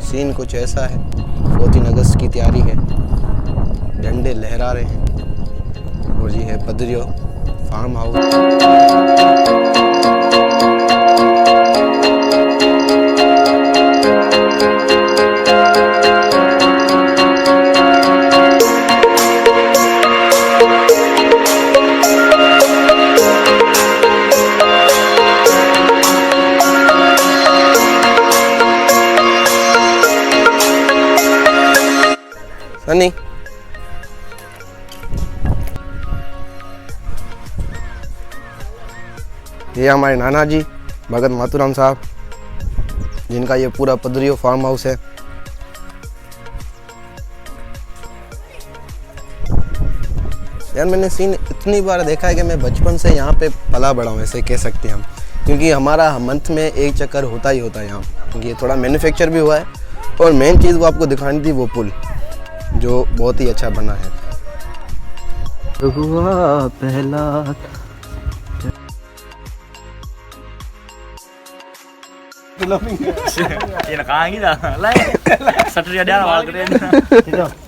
Scene कुछ ऐसा है, 14 अगस्त की तैयारी है, झंडे लहरा रहे हैं और ये है पदरियो फार्म हाउस। सनी, ये हमारे नाना जी भगत मातूराम साहब, जिनका ये पूरा पदरियो फार्म हाउस है। यार मैंने सीन इतनी बार देखा है कि मैं बचपन से यहाँ पे पला बड़ा हूँ, ऐसे कह सकते हैं हम, क्योंकि हमारा मंथ में एक चक्कर होता ही होता है यहाँ, क्योंकि ये थोड़ा मैन्युफैक्चर भी हुआ है। और मेन चीज़ वो आपको दिखानी थी, वो पुल जो बहुत ही अच्छा बना है। हुआ पहला Ini nakaangin ah. Lai. Satria dia awal keren.